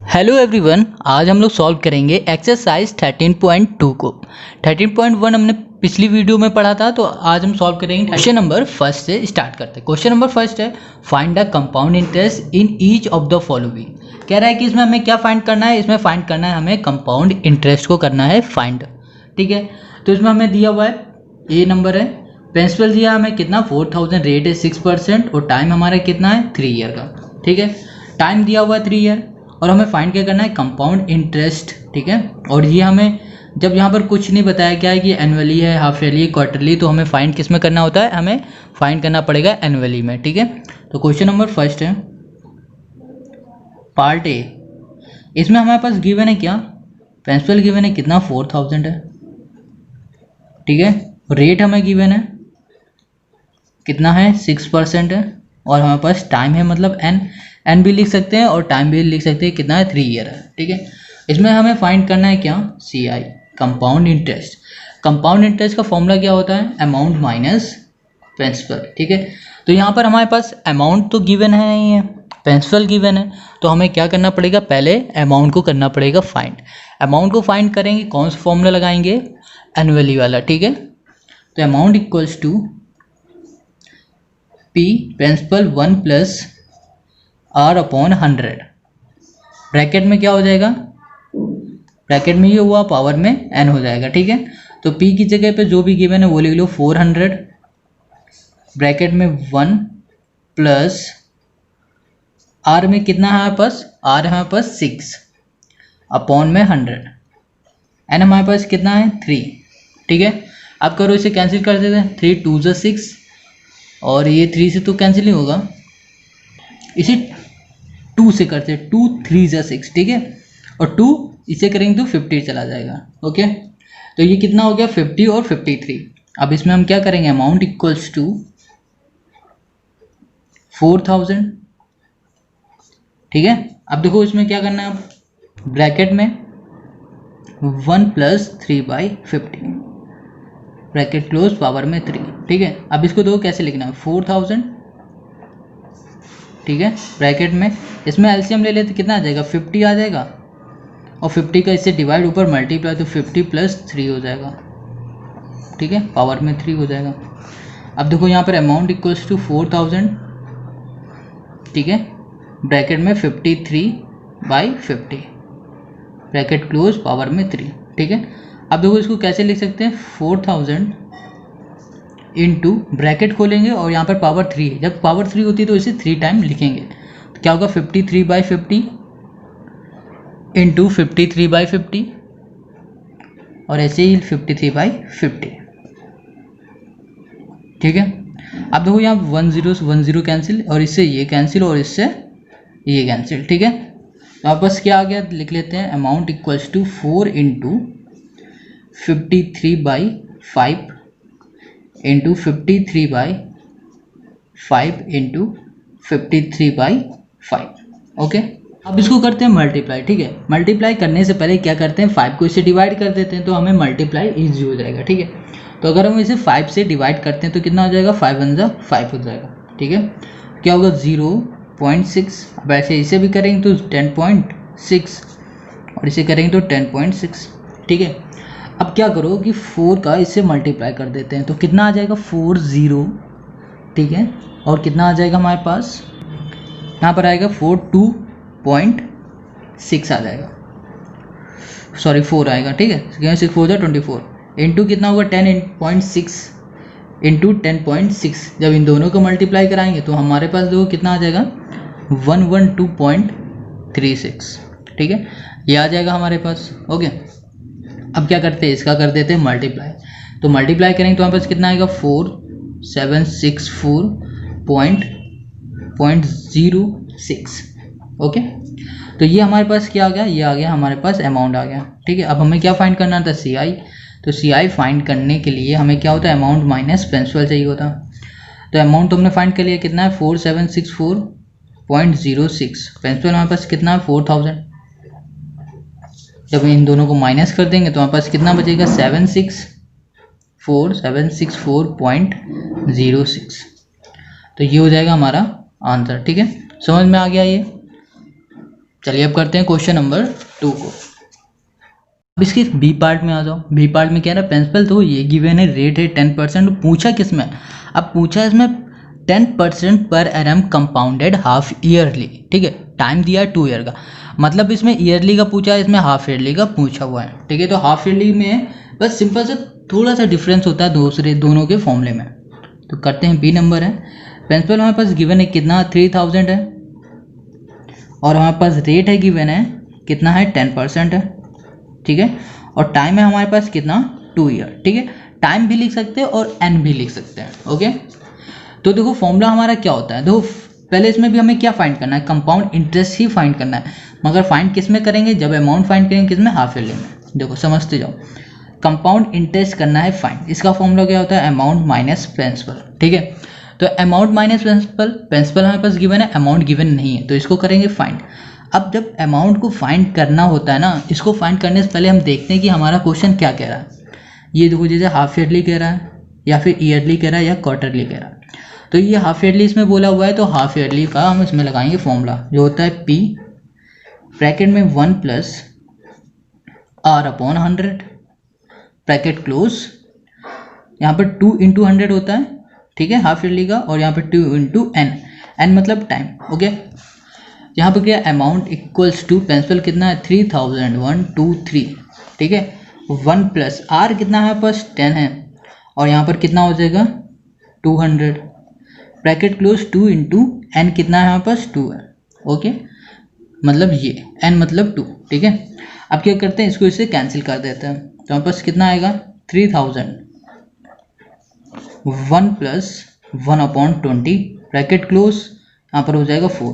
Hello everyone, आज हम लोग सॉल्व करेंगे एक्सरसाइज 13.2 को। 13.1 हमने पिछली वीडियो में पढ़ा था, तो आज हम सॉल्व करेंगे। क्वेश्चन नंबर फर्स्ट से स्टार्ट करते हैं। क्वेश्चन नंबर फर्स्ट है find the compound interest in each of the following. कह रहा है कि इसमें हमें क्या फाइंड करना है, इसमें फाइंड करना है हमें कंपाउंड इंटरेस्ट को करना है फाइंड। ठीक है, तो इसमें हमें दिया हुआ है ए नंबर है, प्रिंसिपल दिया हमें कितना 4000, रेट है 6% और टाइम हमारा कितना है 3 ईयर का। ठीक है, टाइम दिया हुआ है 3 ईयर और हमें फाइंड क्या करना है कंपाउंड इंटरेस्ट। ठीक है, और ये हमें जब यहाँ पर कुछ नहीं बताया क्या है कि एनुअली है, हाफ ईयरली, क्वार्टरली, तो हमें फाइंड किस में करना होता है, हमें फाइंड करना पड़ेगा एनुअली में। ठीक है, तो क्वेश्चन नंबर फर्स्ट है पार्ट ए। इसमें हमारे पास गिवन है क्या, प्रिंसिपल गिवन है कितना 4000 है। ठीक है, रेट हमें गिवन है कितना है 6% है और हमारे पास टाइम है मतलब एन भी लिख सकते हैं और टाइम भी लिख सकते हैं कितना है 3 ईयर है। ठीक है, इसमें हमें फाइंड करना है क्या सी आई कंपाउंड इंटरेस्ट। कंपाउंड इंटरेस्ट का फॉर्मूला क्या होता है अमाउंट माइनस प्रिंसिपल। ठीक है, तो यहाँ पर हमारे पास अमाउंट तो गिवन है नहीं है, प्रिंसिपल गिवन है, तो हमें क्या करना पड़ेगा, पहले अमाउंट को करना पड़ेगा फाइंड। अमाउंट को फाइंड करेंगे, कौन सा फॉर्मूला लगाएंगे एनुअली वाला। ठीक है, तो amount equals to P principal 1 plus R upon 100। Bracket में क्या हो जाएगा, ब्रैकेट में ये हुआ पावर में एन हो जाएगा। ठीक है, तो पी की जगह पे जो भी गिवन है वो लिख लो 400, ब्रैकेट में 1 प्लस आर में कितना है हमारे पास, आर है हमारे पास 6 अपॉन में 100, एन हमारे पास कितना है 3। ठीक है, अब करो इसे कैंसिल कर देते हैं, 3 2 ज़ा 6 और ये 3 से तो कैंसिल नहीं होगा, इसे 2 से करते हैं, 2 3 ज़ा 6। ठीक है, और 2 इसे करेंगे तो 50 चला जाएगा। ओके, तो ये कितना हो गया 50 और 53। अब इसमें हम क्या करेंगे अमाउंट इक्वल्स टू 4000। ठीक है, अब देखो इसमें क्या करना है, ब्रैकेट में 1 प्लस 3/50, ब्रैकेट क्लोज पावर में 3। ठीक है, अब इसको देखो कैसे लिखना है 4000। ठीक है, ब्रैकेट में इसमें एलसीएम ले लेते कितना आ जाएगा 50 आ जाएगा और 50 का इससे डिवाइड ऊपर मल्टीप्लाई तो 50 प्लस 3 हो जाएगा। ठीक है, पावर में 3 हो जाएगा। अब देखो यहाँ पर अमाउंट इक्वल्स टू 4000। ठीक है, ब्रैकेट में 53/50, ब्रैकेट क्लोज पावर में 3। ठीक है, अब देखो इसको कैसे लिख सकते हैं 4000 इंटू ब्रैकेट खोलेंगे और यहाँ पर पावर 3 है, जब पावर 3 होती है तो इसे 3 टाइम लिखेंगे, तो क्या होगा 53/50 इंटू 53/50 और ऐसे ही 53/50। ठीक है, अब देखो यहाँ 1 0 1 0 कैंसिल और इससे ये कैंसिल और इससे ये कैंसिल। ठीक है, तो वापस क्या आ गया लिख लेते हैं amount equals to 4 into 53/5 into 53/5 into 53/5। Okay, अब इसको करते हैं मल्टीप्लाई। ठीक है, मल्टीप्लाई करने से पहले क्या करते हैं 5 को इससे डिवाइड कर देते हैं तो हमें मल्टीप्लाई ईजी हो जाएगा। ठीक है, तो अगर हम इसे 5 से डिवाइड करते हैं तो कितना हो जाएगा 5 1 ज़ा 5 हो जाएगा। ठीक है, क्या होगा 0.6। अब ऐसे इसे भी करेंगे तो 10.6 और इसे करेंगे तो 10.6। ठीक है, अब क्या करो कि 4 का इससे मल्टीप्लाई कर देते हैं तो कितना आ जाएगा 40। ठीक है, और कितना आ जाएगा हमारे पास यहाँ पर आएगा 42.6 आ जाएगा, सॉरी 4 आएगा। ठीक है, 6 4 24 इंटू कितना होगा 10.6 इंटू 10.6। जब इन दोनों को मल्टीप्लाई कराएंगे तो हमारे पास देखो कितना आ जाएगा 112.36। ठीक है, ये आ जाएगा हमारे पास। ओके, अब क्या करते हैं इसका कर देते हैं मल्टीप्लाई, तो मल्टीप्लाई करेंगे तो हमारे पास कितना आएगा 4764.06। ओके, तो ये हमारे पास क्या आ गया, ये आ गया हमारे पास अमाउंट आ गया। ठीक है, अब हमें क्या फाइंड करना था सी आई, तो सी आई फाइंड करने के लिए हमें क्या होता है अमाउंट माइनस प्रिंसिपल चाहिए होता। तो अमाउंट तो हमने फाइंड कर लिया कितना है 4764.06, प्रिंसिपल हमारे पास कितना है 4000। जब इन दोनों को माइनस कर देंगे तो हमारे पास कितना बचेगा 764.06। तो ये हो जाएगा हमारा आंसर। ठीक है, समझ में आ गया ये। चलिए अब करते हैं क्वेश्चन नंबर 2 को। अब इसके बी पार्ट में आ जाओ। बी पार्ट में क्या है, प्रिंसिपल तो ये गिवन है, रेट है 10%। पूछा किसमें, अब पूछा इसमें 10% per annum compounded half yearly, ठीक है। टाइम दिया है 2 ईयर का, मतलब इसमें ईयरली का पूछा है, इसमें हाफ ईयरली का पूछा हुआ है, ठीक है। तो हाफ ईयरली में बस सिंपल से थोड़ा सा डिफरेंस होता है दोनों के फॉर्मूले में। तो करते हैं, बी नंबर है, प्रिंसिपल हमारे पास गिवन है कितना 3000 है, और हमारे पास रेट है गिवन है कितना है 10% है, ठीक है। और टाइम है हमारे पास कितना 2 ईयर, ठीक है। टाइम भी लिख सकते हैं और एन भी लिख सकते हैं, ओके। तो देखो फॉर्मूला हमारा क्या होता है, देखो पहले इसमें भी हमें क्या फाइंड करना है, कंपाउंड इंटरेस्ट ही फाइंड करना है, मगर फाइंड किस में करेंगे, जब अमाउंट फाइंड करेंगे किस में, हाफ ईयरली में। देखो समझते जाओ, कंपाउंड इंटरेस्ट करना है फाइंड, इसका फॉर्मूला क्या होता है, अमाउंट माइनस प्रिंसिपल, ठीक है। तो अमाउंट माइनस प्रिंसिपल, प्रिंसिपल हमारे पास गिवन है, अमाउंट गिवन नहीं है, तो इसको करेंगे फाइंड। अब जब अमाउंट को फाइंड करना होता है ना, इसको फाइंड करने से पहले हम देखते हैं कि हमारा क्वेश्चन क्या कह रहा है। ये देखो जैसे हाफ ईयरली कह रहा है, या फिर ईयरली कह रहा है, या क्वार्टरली कह रहा है। तो ये हाफ ईयरली इसमें बोला हुआ है, तो हाफ ईयरली का हम इसमें लगाएंगे फॉर्मूला, जो होता है पी ब्रैकेट में 1 plus R upon 100 bracket close. यहाँ पर 2 इंटू 100 होता है, ठीक है, हाफ ईयरली का, और यहाँ पर 2 इंटू एन, एन मतलब टाइम, ओके। यहाँ पर क्या, अमाउंट इक्वल्स टू प्रिंसिपल कितना है 3123, ठीक है। 1 प्लस आर कितना है पास 10 है, और यहाँ पर कितना हो जाएगा 200 ब्रैकेट क्लोज 2 इंटू एन कितना है यहाँ पास 2 है, ओके, मतलब ये एन मतलब 2, ठीक है। अब क्या करते हैं, इसको इससे कैंसिल कर देते हैं, तो हमारे पास कितना आएगा 3000 1 प्लस 1 अपॉन 20 ब्रैकेट क्लोज, यहाँ पर हो जाएगा 4,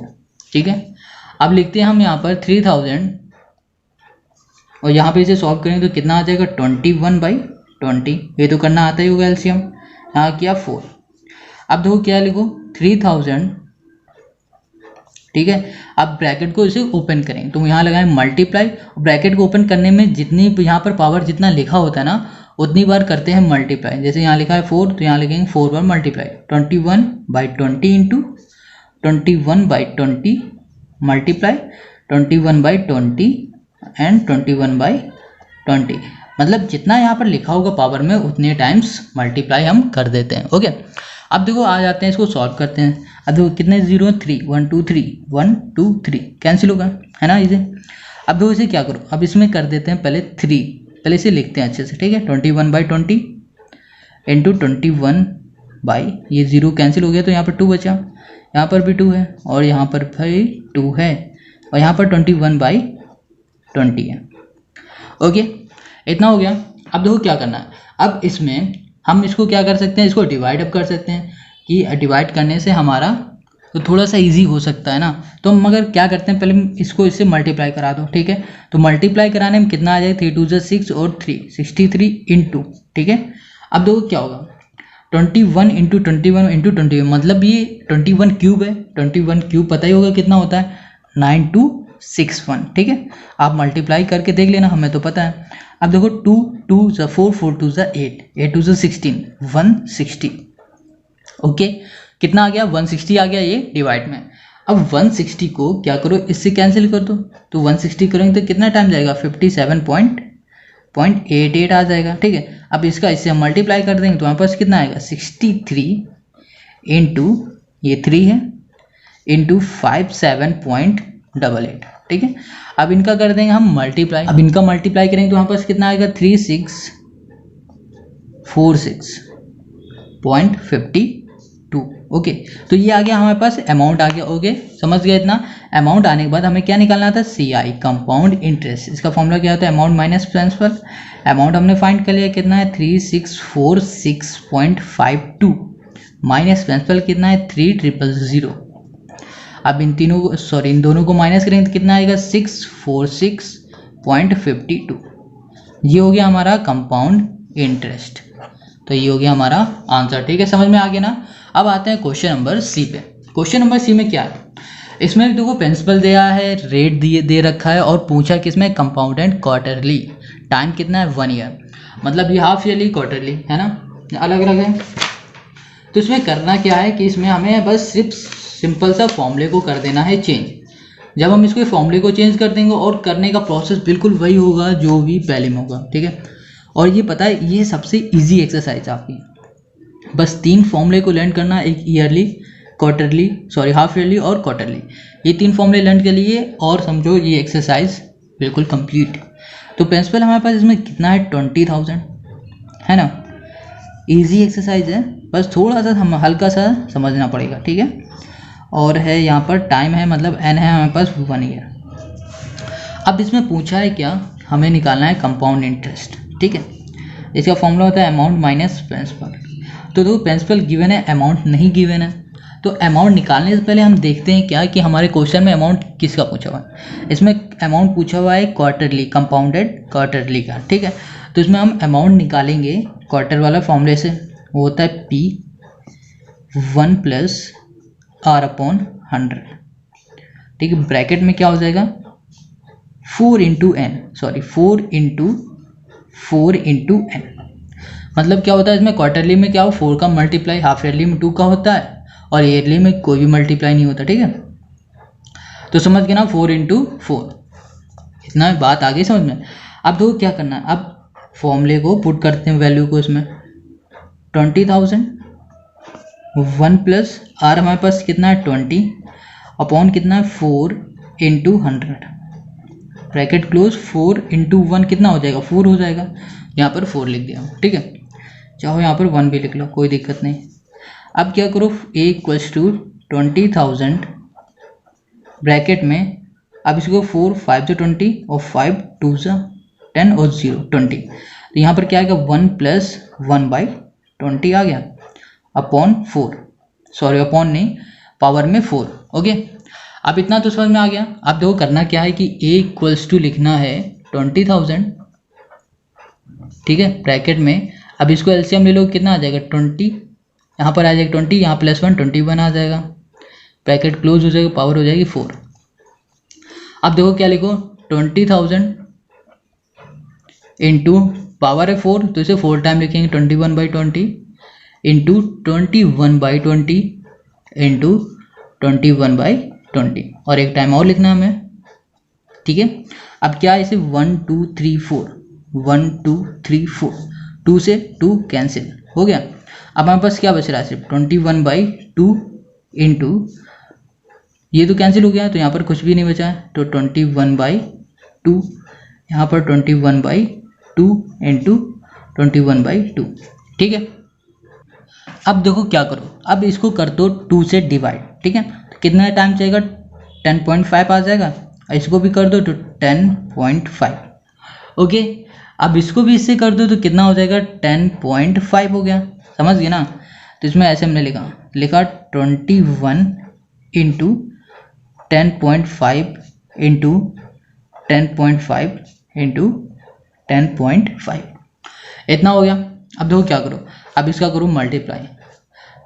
ठीक है। अब लिखते हैं हम यहाँ पर 3000, और यहाँ पे इसे सॉल्व करेंगे तो कितना आ जाएगा 21/20, ये तो करना आता ही होगा एलसीएम, यहाँ किया 4। अब देखो क्या लिखो 3000, ठीक है। अब ब्रैकेट को इसे ओपन करें, तो यहाँ लगाएं मल्टीप्लाई, ब्रैकेट को ओपन करने में जितनी यहाँ पर पावर जितना लिखा होता है ना, उतनी बार करते हैं मल्टीप्लाई। जैसे यहाँ लिखा है 4, तो यहाँ लिखेंगे 4 बार मल्टीप्लाई, 21/20 इंटू 21/20 मल्टीप्लाई 21/20 एंड 21/20, मतलब जितना यहाँ पर लिखा होगा पावर में उतने टाइम्स मल्टीप्लाई हम कर देते हैं, ओके। अब देखो आ जाते हैं, इसको सॉल्व करते हैं। अब देखो कितने 0 3 1 2 3 1 2 3 कैंसिल होगा, है ना इसे। अब देखो इसे क्या करो, अब इसमें कर देते हैं पहले 3, पहले इसे लिखते हैं अच्छे से, ठीक है। 21/20 इंटू 21 बाई, ये 0 कैंसिल हो गया, तो यहाँ पर 2 बचा, यहाँ पर भी 2 है, और यहाँ पर भाई 2 है, और यहाँ पर 21/20 है, ओके। इतना हो गया। अब देखो क्या करना है, अब इसमें हम इसको क्या कर सकते हैं, इसको डिवाइड अप कर सकते हैं, कि डिवाइड करने से हमारा तो थोड़ा सा इजी हो सकता है ना। तो मगर क्या करते हैं, पहले इसको इससे मल्टीप्लाई करा दो, ठीक है। तो मल्टीप्लाई कराने में कितना आ जाएगा 3 2 6 और 3 63 इंटू, ठीक है। अब देखो क्या होगा 21 इंटू 21 इंटू 21, मतलब ये 21 क्यूब है, 21 क्यूब पता ही होगा कितना होता है 9261, ठीक है। आप मल्टीप्लाई करके देख लेना, हमें तो पता है। अब देखो 2 2 4 4 2 8 8 2 16 160, ओके। कितना आ गया 160 आ गया ये डिवाइड में। अब 160 को क्या करो, इससे कैंसिल कर दो, तो 160 करेंगे तो कितना टाइम जाएगा 57.88 आ जाएगा, ठीक है। अब इसका इससे हम मल्टीप्लाई कर देंगे तो हमारे पास कितना आएगा 63 इंटू ये 3 है इंटू 57.88, ठीक है। अब इनका कर देंगे हम मल्टीप्लाई, अब इनका मल्टीप्लाई करेंगे तो हमारे पास कितना आएगा 3646.52, ओके। तो ये आ गया हमारे पास अमाउंट आ गया, ओके, समझ गए इतना। अमाउंट आने के बाद हमें क्या निकालना था CI कंपाउंड इंटरेस्ट, इसका फॉर्मूला क्या होता है अमाउंट माइनस प्रिंसिपल। अमाउंट हमने फाइंड कर लिया कितना है 3646.52 माइनस प्रिंसिपल कितना है 3000। अब इन दोनों को माइनस करेंगे तो कितना आएगा 646.52, ये हो गया हमारा कंपाउंड इंटरेस्ट। तो ये हो गया हमारा आंसर, ठीक है, समझ में आ गया ना। अब आते हैं क्वेश्चन नंबर सी पे। क्वेश्चन नंबर सी में क्या है, इसमें देखो प्रिंसिपल दिया है, रेट दे रखा है, और पूछा किसमें कंपाउंड एंड क्वार्टरली, टाइम कितना है 1 ईयर, मतलब ये हाफ ईयरली क्वार्टरली है ना, अलग अलग है। तो इसमें करना क्या है कि इसमें हमें बस सिर्फ सिंपल सा फॉर्मूले को कर देना है चेंज। जब हम इसके फॉर्मूले को चेंज कर देंगे और करने का प्रोसेस बिल्कुल वही होगा जो भी पहले में होगा, ठीक है। और ये पता है ये सबसे इजी एक्सरसाइज आपकी, बस 3 फॉर्मूले को लर्न करना, एक yearly, quarterly, sorry half yearly और क्वार्टरली, ये 3 फॉर्मूले लर्न के लिए और समझो ये एक्सरसाइज बिल्कुल कंप्लीट। तो प्रिंसिपल हमारे पास इसमें कितना है 20,000, है ना। इजी एक्सरसाइज है, बस थोड़ा सा हम हल्का सा समझना पड़ेगा, ठीक है। और है यहाँ पर टाइम है, मतलब n है हमारे पास 1 ईयर। अब इसमें पूछा है क्या, हमें निकालना है कंपाउंड इंटरेस्ट, ठीक है। इसका फॉर्मूला होता है अमाउंट माइनस प्रिंसिपल। तो देखो प्रिंसिपल गिवन है, अमाउंट नहीं गिवन है, तो अमाउंट निकालने से पहले हम देखते हैं क्या कि हमारे क्वेश्चन में अमाउंट किसका पूछा हुआ है। इसमें अमाउंट पूछा हुआ है क्वार्टरली, कंपाउंडेड क्वार्टरली का, ठीक है। तो इसमें हम अमाउंट निकालेंगे क्वार्टर वाला फॉर्मूले से, वो होता है P1 प्लस R अपॉन 100, ठीक है। ब्रैकेट में क्या हो जाएगा 4 इंटू n, मतलब क्या होता है इसमें क्वार्टरली में क्या हो 4 का मल्टीप्लाई, हाफ ईयरली में 2 का होता है और ईयरली में कोई भी मल्टीप्लाई नहीं होता, ठीक है। तो समझ गए ना, 4 इंटू 4, इतना बात आ गई समझ में। अब देखो क्या करना है, अब फॉर्मूले को पुट करते हैं वैल्यू को इसमें, 20,000 1 प्लस R हमारे पास कितना है 20 अपॉन कितना है 4 इंटू 100, ब्रैकेट क्लोज, 4 इंटू 1 कितना हो जाएगा 4 हो जाएगा, यहाँ पर 4 लिख दिया, ठीक है। चाहो यहाँ पर 1 भी लिख लो, कोई दिक्कत नहीं। अब क्या करो, A इक्वल्स टू 20,000 ब्रैकेट में, अब इसको 4 5 से 20 और 5 2 से 10 और 0 20, तो यहाँ पर क्या आएगा 1 प्लस 1/20 आ गया अपॉन 4, सॉरी अपॉन नहीं, पावर में 4, ओके। अब इतना तो समझ में आ गया। अब देखो करना क्या है कि A इक्वल्स टू लिखना है 20,000, ठीक है, ब्रैकेट में। अब इसको एलसीएम ले लो, कितना आ जाएगा 20, यहाँ पर आ जाएगा 20, यहाँ प्लस 1 21 आ जाएगा, ब्रैकेट क्लोज हो जाएगा, पावर हो जाएगी 4। अब देखो क्या लिखो 20,000 इंटू पावर है 4, तो इसे 4 टाइम लिखेंगे 21/20 इंटू 21/20 इंटू 21/20, और एक टाइम और लिखना है हमें, ठीक है। अब क्या है इसे 1 2 3 4 1 2 3 4, 2 से 2 कैंसिल हो गया। अब हमारे पास क्या बच रहा है सिर्फ 21/2 इंटू, ये तो कैंसिल हो गया तो यहाँ पर कुछ भी नहीं बचा है, तो 21/2, यहाँ पर 21/2 इंटू 21/2, ठीक है। अब देखो क्या करो, अब इसको कर दो 2 से डिवाइड, ठीक है। तो कितना टाइम चाहिएगा 10.5 आ जाएगा, इसको भी कर दो तो 10.5, ओके। अब इसको भी इससे कर दो तो कितना हो जाएगा 10.5 हो गया, समझ गए ना। तो इसमें ऐसे हमने लिखा 21 इंटू 10.5 इंटू 10.5 इंटू 10.5, इतना हो गया। अब देखो क्या करो, अब इसका करो मल्टीप्लाई,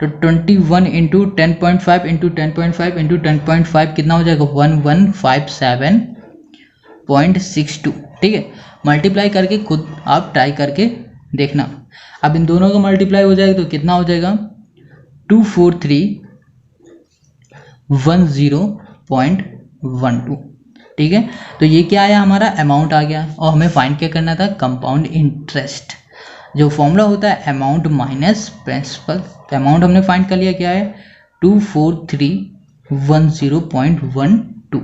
तो 21 इंटू 10.5 इंटू 10.5 इंटू 10.5 कितना हो जाएगा 1157.62, ठीक है। मल्टीप्लाई करके खुद आप ट्राई करके देखना। अब इन दोनों का मल्टीप्लाई हो जाएगा तो कितना हो जाएगा 24310.12, ठीक है। तो ये क्या आया हमारा अमाउंट आ गया, और हमें फाइंड क्या करना था कंपाउंड इंटरेस्ट, जो फॉर्मूला होता है अमाउंट माइनस प्रिंसिपल। तो अमाउंट हमने फाइंड कर लिया, क्या है 24310.12,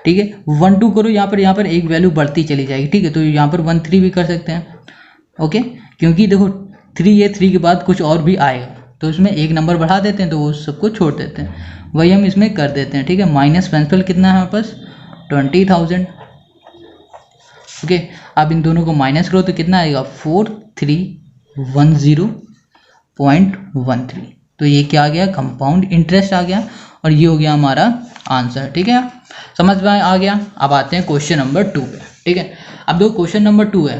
ठीक है। 12 करो, यहाँ पर एक वैल्यू बढ़ती चली जाएगी, ठीक है। तो यहाँ पर 13 भी कर सकते हैं, ओके, क्योंकि देखो 3 है, 3 के बाद कुछ और भी आएगा, तो इसमें एक नंबर बढ़ा देते हैं तो वो सबको छोड़ देते हैं, वही हम इसमें कर देते हैं, ठीक है। माइनस प्रिंसिपल कितना है हमारे पास 20,000, ओके। अब इन दोनों को माइनस करो तो कितना आएगा 4310.13, तो ये क्या आ गया कंपाउंड इंटरेस्ट आ गया, और ये हो गया हमारा आंसर, ठीक है। समझ में आ गया। अब आते हैं क्वेश्चन नंबर 2 पे, ठीक है। अब देखो क्वेश्चन नंबर 2 है,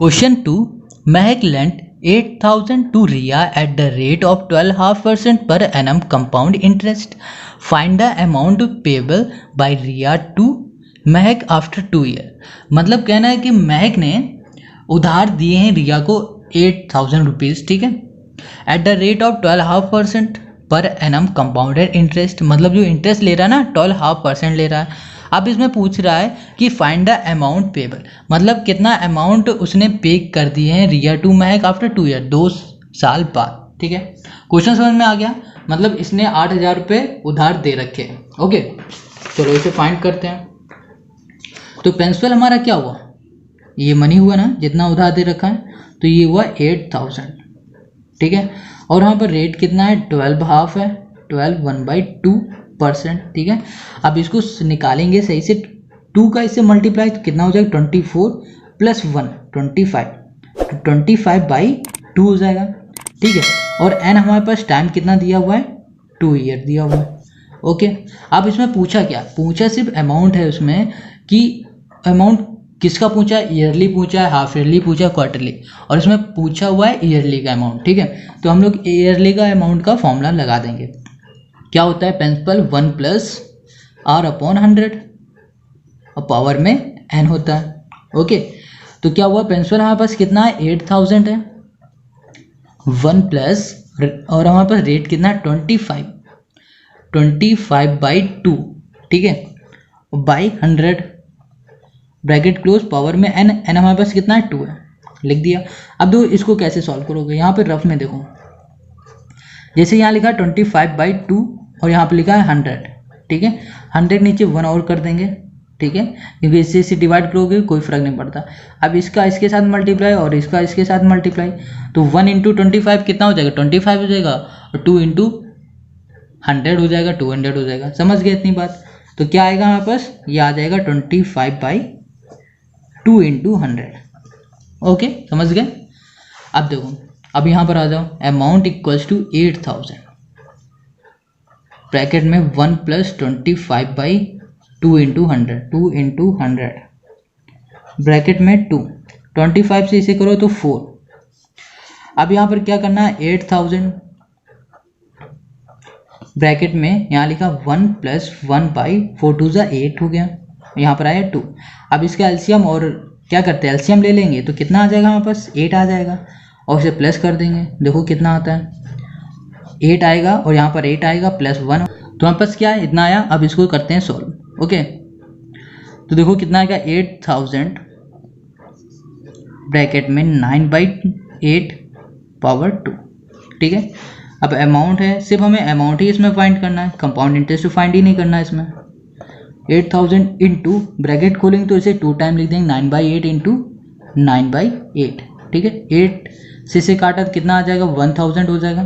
question 2, Mahak lent 8,000 to Riya at the rate of 12.5% per annum compound interest. Find the amount payable by Riya to Mahak after 2 year. मतलब कहना है कि महक ने उधार दिए हैं रिया को 8,000 रुपीज़, ठीक है, at the rate of 12.5%, per annum compounded interest, मतलब जो इंटरेस्ट ले रहा है ना 12.5% ले रहा है। अब इसमें पूछ रहा है कि फाइंड द अमाउंट पेबल, मतलब कितना अमाउंट उसने पे कर दिए हैं year to Mahak after 2 year, 2 साल बाद। ठीक है, क्वेश्चन समझ में आ गया। मतलब इसने 8,000 रुपये उधार दे रखे हैं। ओके, चलो इसे फाइंड करते हैं। तो प्रिंसिपल हमारा क्या हुआ, ये मनी हुआ ना जितना उधार दे रखा है, तो ये हुआ 8,000। ठीक है, और यहाँ पर रेट कितना है 12.5 है, 12 1/2%। ठीक है, अब इसको निकालेंगे सही से, 2 का इससे मल्टीप्लाई तो कितना हो जाएगा 24 + 1 25, तो 25/2 हो जाएगा। ठीक है, और एन हमारे पास टाइम कितना दिया हुआ है 2 ईयर दिया हुआ है। ओके, अब इसमें पूछा क्या, पूछा सिर्फ अमाउंट है उसमें, कि अमाउंट किसका पूछा है, ईयरली पूछा है, हाफ ईयरली पूछा है, क्वार्टरली, और इसमें पूछा हुआ है ईयरली का अमाउंट। ठीक है, तो हम लोग ईयरली का अमाउंट का फॉर्मूला लगा देंगे। क्या होता है प्रिंसिपल 1 + R/100 और पावर में n होता है। ओके, तो क्या हुआ प्रिंसिपल हमारे पास कितना है 8,000 है, 1 प्लस और हमारे पास रेट कितना है 25/2। ठीक है, बाई 100 ब्रैकेट क्लोज, पावर में n, n हमारे पास कितना है 2 है, लिख दिया। अब दो इसको कैसे सॉल्व करोगे, यहाँ पे रफ में देखो, जैसे यहाँ लिखा है 25/2 और यहाँ पे लिखा है 100। ठीक है, 100 नीचे 1 और कर देंगे। ठीक है, क्योंकि इससे डिवाइड करोगे कोई फर्क नहीं पड़ता। अब इसका इसके साथ मल्टीप्लाई और इसका इसके साथ मल्टीप्लाई, तो 1 × 25 कितना हो जाएगा 25 हो जाएगा, और 2 × 100 हो जाएगा 200 हो जाएगा। समझ गए इतनी बात, तो क्या आएगा हमारे पास, ये आ जाएगा 25/2 × 100। ओके, समझ गए। अब देखो, अब यहाँ पर आ जाओ, अमाउंट इक्वल्स टू 8,000 ब्रैकेट में 1 + 25/2 × 100, 2 × 100 ब्रैकेट में 2, 25 से इसे करो तो 4। अब यहाँ पर क्या करना है 8,000 ब्रैकेट में यहाँ लिखा 1 + 1/4 2 = 8 हो गया, यहाँ पर आया 2। अब इसका एलसीएम और क्या करते हैं, एलसीएम ले लेंगे तो कितना आ जाएगा हमारे पास 8 आ जाएगा, और इसे प्लस कर देंगे, देखो कितना आता है 8 आएगा, और यहाँ पर 8 आएगा +1, तो हमारे पास क्या है इतना आया। अब इसको करते हैं सॉल्व। ओके, तो देखो कितना आएगा 8,000 ब्रैकेट में 9/8 पावर 2। ठीक है, अब अमाउंट है, सिर्फ हमें अमाउंट ही इसमें फाइंड करना है, कंपाउंड इंटरेस्ट तो फाइंड ही नहीं करना है इसमें। 8,000 इंटू ब्रैकेट खोलेंगे तो इसे 2 टाइम लिख देंगे, 9/8 × 9/8। ठीक है, 8 से काटा तो कितना आ जाएगा 1,000 हो जाएगा।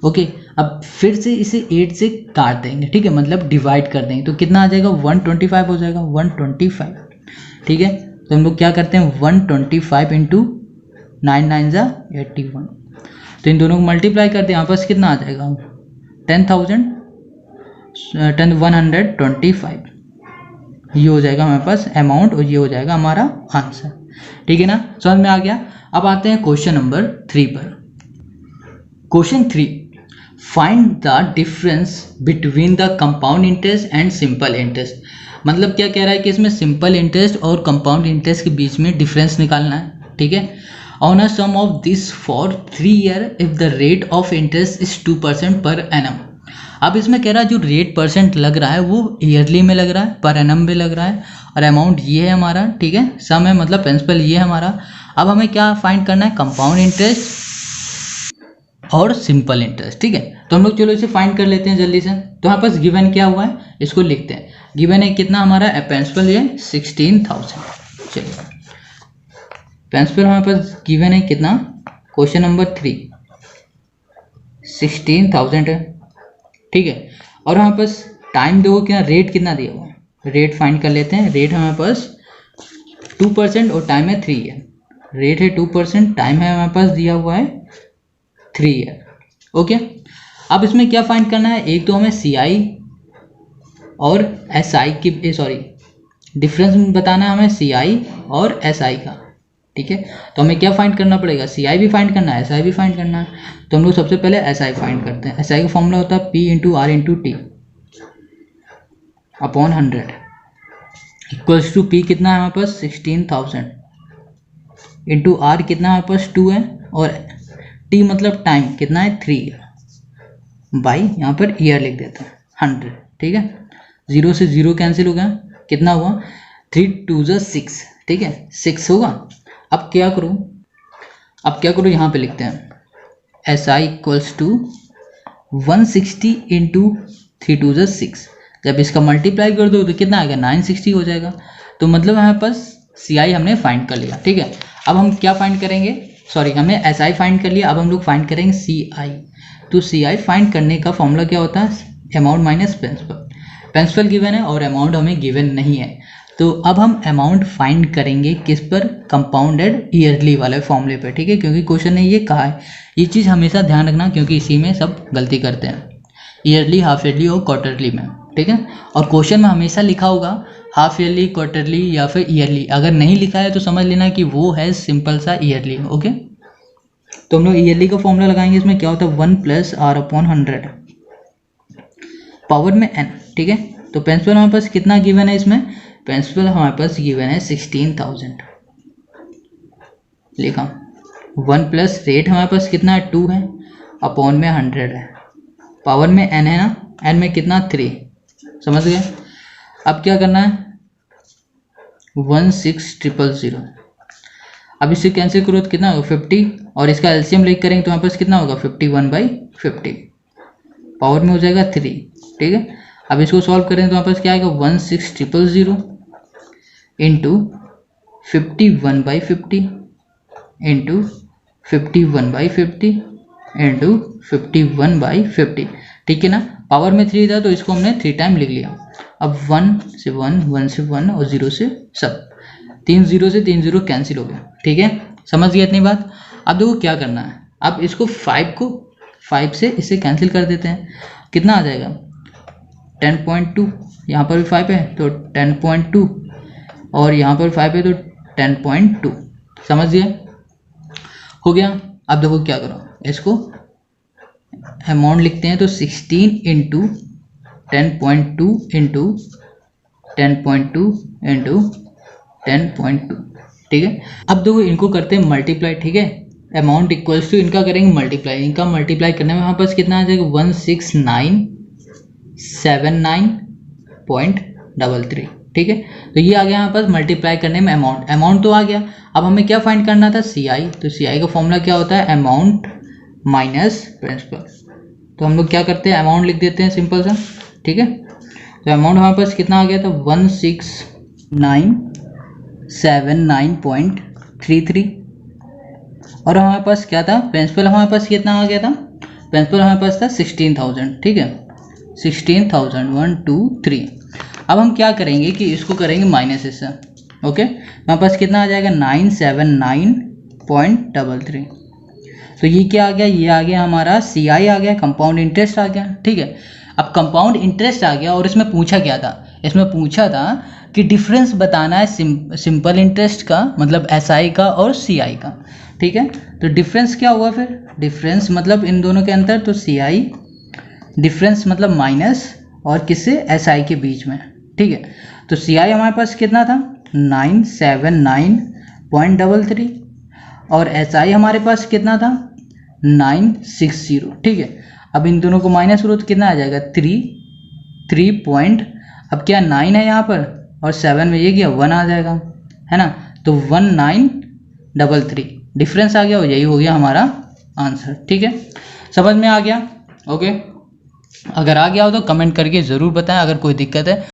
ओके, अब फिर से इसे 8 से काट देंगे। ठीक है, मतलब डिवाइड कर देंगे तो कितना आ जाएगा 125 हो जाएगा, 125। ठीक है, तो हम लोग क्या करते हैं 125 × 9 9 = 81, तो इन दोनों को मल्टीप्लाई करते हैं, यहाँ पास कितना आ जाएगा 1,125, ये हो जाएगा हमारे पास अमाउंट और ये हो जाएगा हमारा आंसर। ठीक है ना, समझ में आ गया। अब आते हैं क्वेश्चन नंबर 3 पर। Question 3, find the difference between the compound interest and simple interest. मतलब क्या कह रहा है कि इसमें सिंपल इंटरेस्ट और कंपाउंड इंटरेस्ट के बीच में डिफरेंस निकालना है। ठीक है, on a sum of this for 3 year if the rate of interest is 2% per annum. अब इसमें कह रहा है जो रेट परसेंट लग रहा है वो ईयरली में लग रहा है, पर एनम में लग रहा है, और अमाउंट ये है हमारा। ठीक है, सम है मतलब प्रिंसिपल ये है हमारा। अब हमें क्या फाइंड करना है, कंपाउंड इंटरेस्ट और सिंपल इंटरेस्ट। ठीक है, तो हम लोग चलो इसे फाइंड कर लेते हैं जल्दी से। तो हमारे पास गिवन क्या हुआ है इसको लिखते हैं। गिवन है कितना हमारा प्रिंसिपल ये 16,000। चलिए, प्रिंसिपल हमारे पास गिवन है कितना, क्वेश्चन नंबर 3 16,000 है। ठीक है, और हमारे पास टाइम देखो क्या, रेट कितना दिया हुआ है, रेट फाइंड कर लेते हैं। रेट हमारे पास 2% और टाइम है 3 ईयर। रेट है 2%, टाइम है हमारे पास दिया हुआ है 3 ईयर। ओके, अब इसमें क्या फाइंड करना है, एक तो हमें CI और SI की डिफरेंस बताना है हमें CI और SI का। ठीक है, तो हमें क्या फाइंड करना पड़ेगा, CI भी फाइंड करना है, SI भी फाइंड करना है। तो हम लोग सबसे पहले SI फाइंड करते हैं। SI का फॉर्मूला होता है P × R × T upon 100 equals to P कितना है हमारे पास 16,000 इंटू R कितना हमारे पास 2 है, और T मतलब टाइम कितना है 3 है, बाई यहाँ पर ईयर लिख देते हैं 100, ठीक है। 0 से 0 कैंसिल हो गया, कितना हुआ 3 2 6, ठीक है 6 होगा। अब क्या करूँ यहाँ पे लिखते हैं SI इक्वल्स टू 160 इंटू 3 2 6। जब इसका मल्टीप्लाई कर दो तो कितना आएगा 960 हो जाएगा। तो मतलब हमारे पास CI हमने फाइंड कर लिया, ठीक है। अब हम क्या फाइंड करेंगे, सॉरी हमने SI फाइंड कर लिया, अब हम लोग फाइंड करेंगे CI। तो CI फाइंड करने का फॉर्मूला क्या होता है, amount minus principal. Principal given है और अमाउंट हमें गिवन नहीं है, तो अब हम अमाउंट फाइंड करेंगे किस पर, कंपाउंडेड ईयरली वाले फॉर्मूले पे, ठीक है। क्योंकि क्वेश्चन ने ये कहा है, ये चीज़ हमेशा ध्यान रखना, क्योंकि इसी में सब गलती करते हैं, ईयरली, हाफ ईयरली और क्वार्टरली में, ठीक है। और क्वेश्चन में हमेशा लिखा होगा हाफ ईयरली, क्वार्टरली या फिर ईयरली। अगर नहीं लिखा है तो समझ लेना कि वो है सिंपल सा ईयरली, ओके। तो हम लोग ईयरली का फॉर्मूला लगाएंगे। इसमें क्या होता है 1 + R/100 पावर में n, ठीक है। तो प्रिंसिपल हमारे पास कितना गिवन है, इसमें प्रिंसिपल हमारे पास गिवन है 16,000, लिखा। 1 प्लस रेट हमारे पास कितना है 2 है, अपॉन में 100 है, पावर में n है ना, n में कितना 3, समझ गए। अब क्या करना है 16,000, अब इसे कैंसिल करो तो कितना होगा 50, और इसका एलसीएम लेकर करेंगे तो हमारे पास कितना होगा 51/50, पावर में हो जाएगा 3, ठीक है। अब इसको सॉल्व करें तो हमारे पास क्या आएगा 16,000 इंटू 51/50 इंटू 51/50 इंटू 51/50, ठीक है ना। पावर में 3 था तो इसको हमने 3 टाइम लिख लिया। अब 1 से 1, 1 से 1 और 0 से सब, 3 0 से 3 0 कैंसिल हो गया, ठीक है। समझ गया इतनी बात। अब देखो क्या करना है, अब इसको 5 से इसे कैंसिल कर देते हैं, कितना आ जाएगा 10.2, यहाँ पर भी 5 है तो 10.2 और यहाँ पर 5 है तो 10.2, समझ गया, हो गया। अब देखो क्या करो, इसको अमाउंट लिखते हैं तो 16 इंटू 10.2 इंटू 10.2 इंटू 10.2, ठीक है। अब देखो इनको करते हैं मल्टीप्लाई, ठीक है। अमाउंट इक्वल्स टू इनका करेंगे मल्टीप्लाई, इनका मल्टीप्लाई करने में हमारे पास कितना आ जाएगा 16979.33, ठीक है। तो ये आ गया हमारे पास मल्टीप्लाई करने में अमाउंट तो आ गया। अब हमें क्या फाइंड करना था CI, तो CI का फॉर्मूला क्या होता है अमाउंट माइनस प्रिंसिपल। तो हम लोग क्या करते हैं अमाउंट लिख देते हैं सिंपल सा, ठीक है। तो अमाउंट हमारे पास कितना आ गया था 16979.33, और हमारे पास क्या था प्रिंसिपल, हमारे पास कितना आ गया था प्रिंसिपल हमारे पास था 16,000, ठीक है 16,000 1 2 3। अब हम क्या करेंगे कि इसको करेंगे माइनस इससे, ओके। हमारे पास कितना आ जाएगा 979.33। तो ये क्या आ गया, ये आ गया हमारा CI आ गया, कंपाउंड इंटरेस्ट आ गया, ठीक है। अब कंपाउंड इंटरेस्ट आ गया और इसमें पूछा क्या था, इसमें पूछा था कि डिफरेंस बताना है सिंपल इंटरेस्ट का, मतलब SI का और CI का, ठीक है। तो डिफरेंस क्या हुआ फिर, डिफरेंस मतलब इन दोनों के अंतर, तो CI डिफरेंस मतलब माइनस और किससे SI के बीच में, ठीक है। तो CI हमारे पास कितना था 979.33 और SI हमारे पास कितना था 960, ठीक है। अब इन दोनों को माइनस करो तो कितना आ जाएगा 3 पॉइंट, अब क्या 9 है यहाँ पर और 7 में ये क्या 1 आ जाएगा, है ना। तो 1933 डिफरेंस आ गया और यही हो गया हमारा आंसर, ठीक है। समझ में आ गया, ओके। अगर आ गया हो तो कमेंट करके ज़रूर बताएं, अगर कोई दिक्कत है